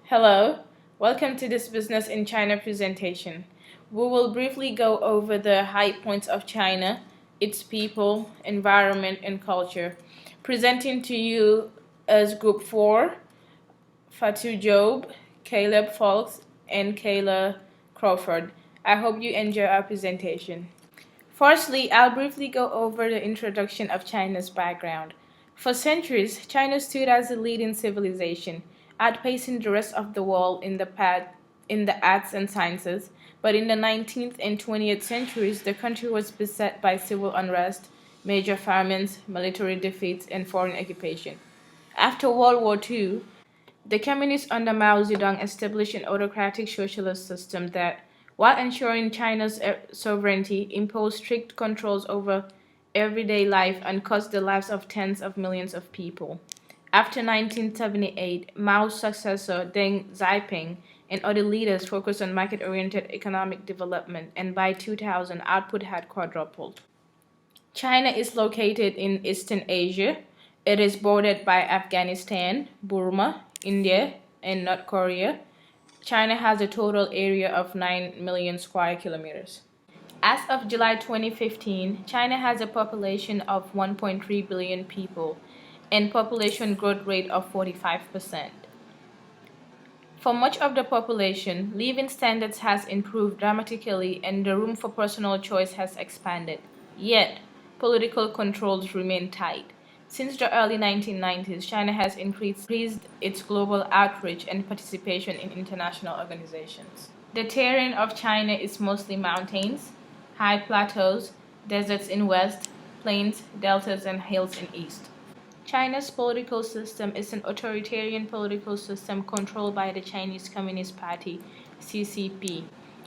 Hello, welcome to this Business in China presentation. We will briefly go over the high points of China, its people, environment, and culture. Presenting to you as Group 4, Fatu Job, Caleb Falks, and Kayla Crawford. I hope you enjoy our presentation. Firstly, I'll briefly go over the introduction of China's background. For centuries, China stood as a leading civilization, outpacing the rest of the world in the arts and sciences. But in the 19th and 20th centuries, the country was beset by civil unrest, major famines, military defeats, and foreign occupation. After World War II, the communists under Mao Zedong established an autocratic socialist system that, while ensuring China's sovereignty, imposed strict controls over everyday life and cost the lives of tens of millions of people. After 1978, Mao's successor Deng Xiaoping and other leaders focused on market-oriented economic development, and by 2000, output had quadrupled. China is located in Eastern Asia. It is bordered by Afghanistan, Burma, India, and North Korea. China has a total area of 9 million square kilometers. As of July 2015, China has a population of 1.3 billion people and population growth rate of 45%. For much of the population, living standards has improved dramatically and the room for personal choice has expanded. Yet, political controls remain tight. Since the early 1990s, China has increased its global outreach and participation in international organizations. The terrain of China is mostly mountains, high plateaus, deserts in west, plains, deltas, and hills in east. China's political system is an authoritarian political system controlled by the Chinese Communist Party, CCP.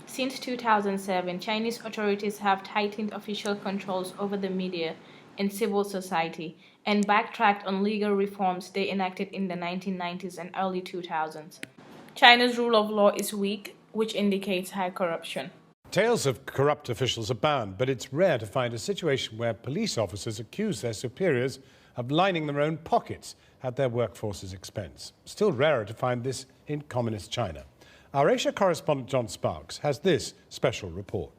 Since 2007, Chinese authorities have tightened official controls over the media and civil society and backtracked on legal reforms they enacted in the 1990s and early 2000s. China's rule of law is weak, which indicates high corruption. Tales of corrupt officials abound, but it's rare to find a situation where police officers accuse their superiors of lining their own pockets at their workforce's expense. Still rarer to find this in communist China. Our Asia correspondent John Sparks has this special report.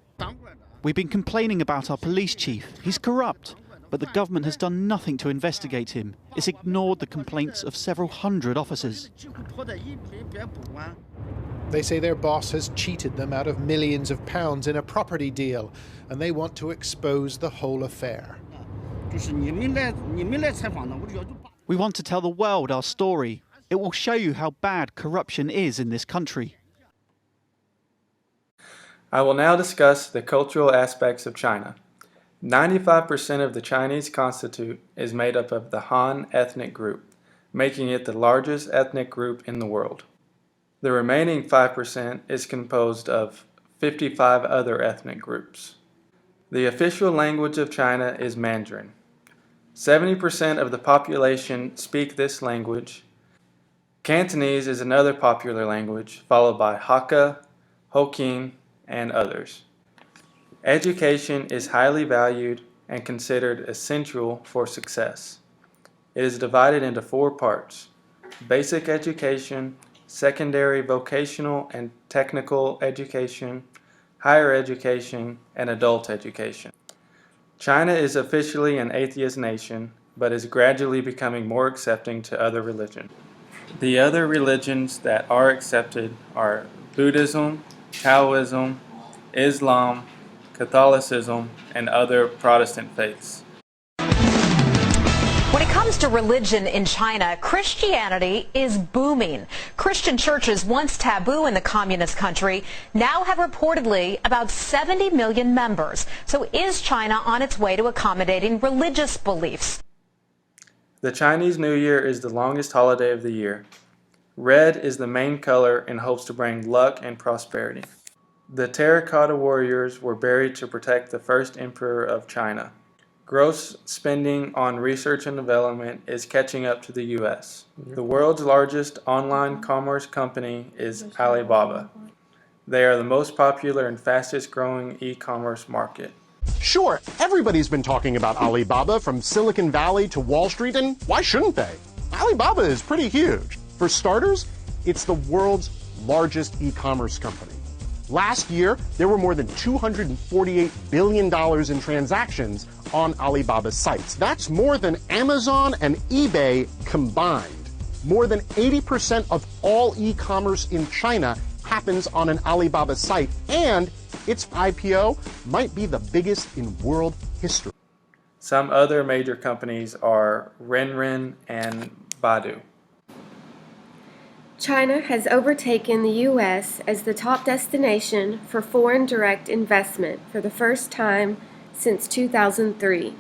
We've been complaining about our police chief. He's corrupt, but the government has done nothing to investigate him. It's ignored the complaints of several hundred officers. They say their boss has cheated them out of millions of pounds in a property deal, and they want to expose the whole affair. We want to tell the world our story. It will show you how bad corruption is in this country. I will now discuss the cultural aspects of China. 95% of the Chinese constitute is made up of the Han ethnic group, making it the largest ethnic group in the world. The remaining 5% is composed of 55 other ethnic groups. The official language of China is Mandarin. 70% of the population speak this language. Cantonese is another popular language, followed by Hakka, Hokkien, and others. Education is highly valued and considered essential for success. It is divided into 4 parts: basic education, secondary vocational and technical education, higher education, and adult education. China is officially an atheist nation, but is gradually becoming more accepting to other religions. The other religions that are accepted are Buddhism, Taoism, Islam, Catholicism, and other Protestant faiths. When it comes to religion in China, Christianity is booming. Christian churches, once taboo in the communist country, now have reportedly about 70 million members. So is China on its way to accommodating religious beliefs? The Chinese New Year is the longest holiday of the year. Red is the main color and hopes to bring luck and prosperity. The terracotta warriors were buried to protect the first emperor of China. Gross spending on research and development is catching up to the US. The world's largest online commerce company is Alibaba. They are the most popular and fastest growing e-commerce market. Sure, everybody's been talking about Alibaba from Silicon Valley to Wall Street, and why shouldn't they? Alibaba is pretty huge. For starters, it's the world's largest e-commerce company. Last year, there were more than $248 billion in transactions on Alibaba's sites. That's more than Amazon and eBay combined. More than 80% of all e-commerce in China happens on an Alibaba site, and its IPO might be the biggest in world history. Some other major companies are Renren and Baidu. China has overtaken the U.S. as the top destination for foreign direct investment for the first time since 2003.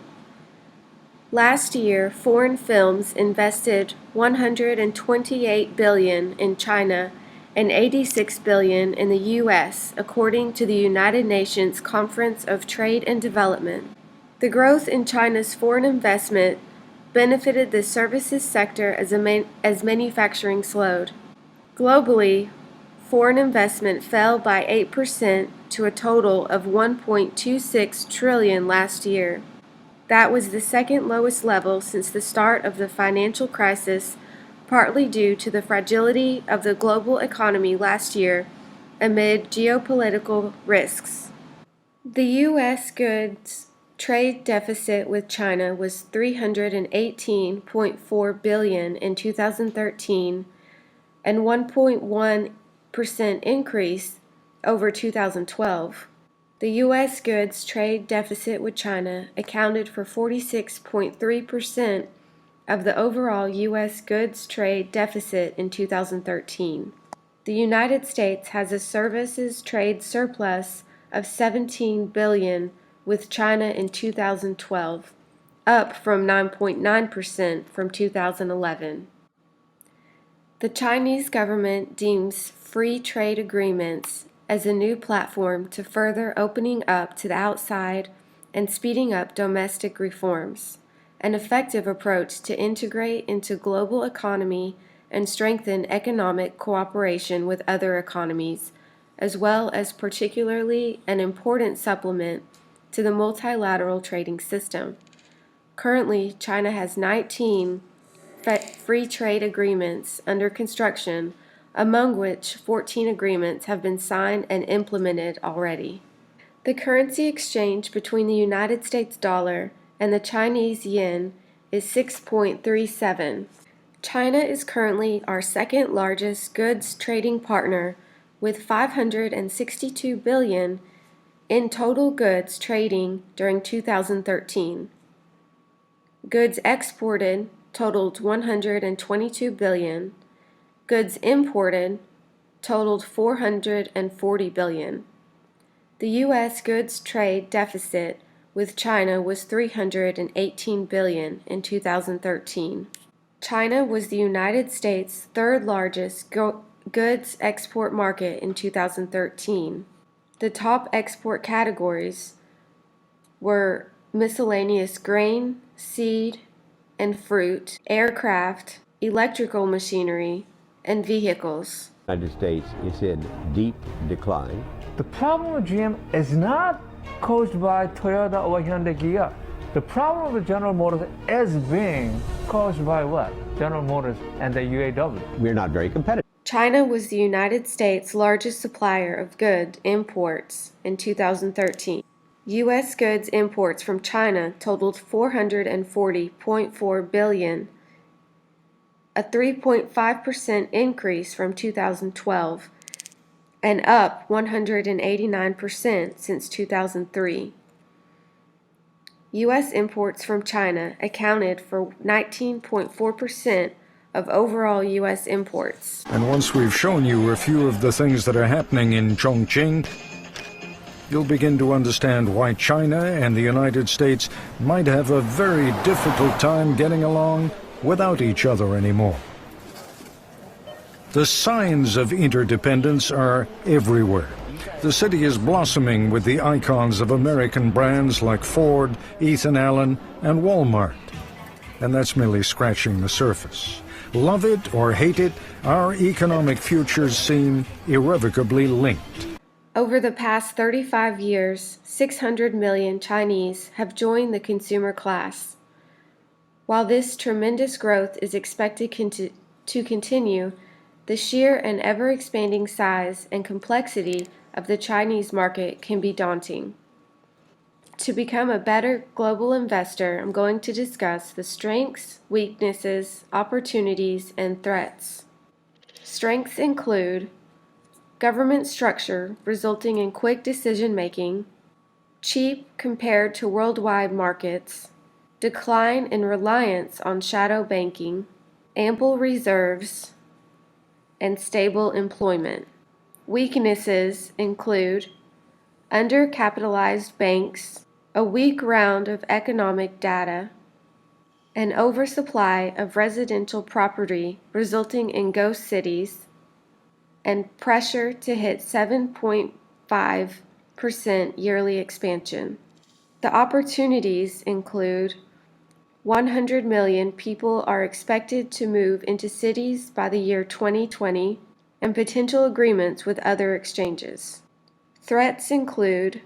Last year, foreign firms invested $128 billion in China and $86 billion in the U.S., according to the United Nations Conference of Trade and Development. The growth in China's foreign investment benefited the services sector as manufacturing slowed. Globally, foreign investment fell by 8% to a total of $1.26 trillion last year. That was the second lowest level since the start of the financial crisis, partly due to the fragility of the global economy last year amid geopolitical risks. The U.S. goods trade deficit with China was $318.4 billion in 2013, and 1.1% increase over 2012. The U.S. goods trade deficit with China accounted for 46.3% of the overall U.S. goods trade deficit in 2013. The United States has a services trade surplus of $17 billion with China in 2012, up from 9.9% from 2011. The Chinese government deems free trade agreements as a new platform to further opening up to the outside and speeding up domestic reforms, an effective approach to integrate into global economy and strengthen economic cooperation with other economies, as well as particularly an important supplement to the multilateral trading system. Currently, China has 19 free trade agreements under construction, among which 14 agreements have been signed and implemented already. The currency exchange between the United States dollar and the Chinese yen is 6.37. China is currently our second largest goods trading partner with $562 billion in total goods trading during 2013. Goods exported totaled $122 billion. Goods imported totaled $440 billion. The U.S. goods trade deficit with China was $318 billion in 2013. China was the United States' third largest goods export market in 2013. The top export categories were miscellaneous grain, seed, and fruit, aircraft, electrical machinery, and vehicles. The United States is in deep decline. The problem with GM is not caused by Toyota or Hyundai Kia. The problem with General Motors is being caused by what? General Motors and the UAW. We're not very competitive. China was the United States' largest supplier of goods imports in 2013. U.S. goods imports from China totaled $440.4 billion, a 3.5% increase from 2012, and up 189% since 2003. U.S. imports from China accounted for 19.4% of overall U.S. imports. And once we've shown you a few of the things that are happening in Chongqing, you'll begin to understand why China and the United States might have a very difficult time getting along without each other anymore. The signs of interdependence are everywhere. the city is blossoming with the icons of American brands like Ford, Ethan Allen, and Walmart. And that's merely scratching the surface. Love it or hate it, our economic futures seem irrevocably linked. Over the past 35 years, 600 million Chinese have joined the consumer class. While this tremendous growth is expected to continue, the sheer and ever-expanding size and complexity of the Chinese market can be daunting. To become a better global investor, I'm going to discuss the strengths, weaknesses, opportunities, and threats. Strengths include government structure resulting in quick decision-making, cheap compared to worldwide markets, decline in reliance on shadow banking, ample reserves, and stable employment. Weaknesses include undercapitalized banks, a weak round of economic data, an oversupply of residential property resulting in ghost cities, and pressure to hit 7.5% yearly expansion. The opportunities include 100 million people are expected to move into cities by the year 2020 and potential agreements with other exchanges. Threats include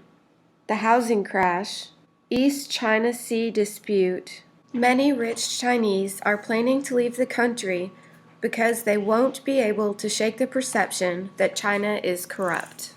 the housing crash, East China Sea dispute. Many rich Chinese are planning to leave the country because they won't be able to shake the perception that China is corrupt.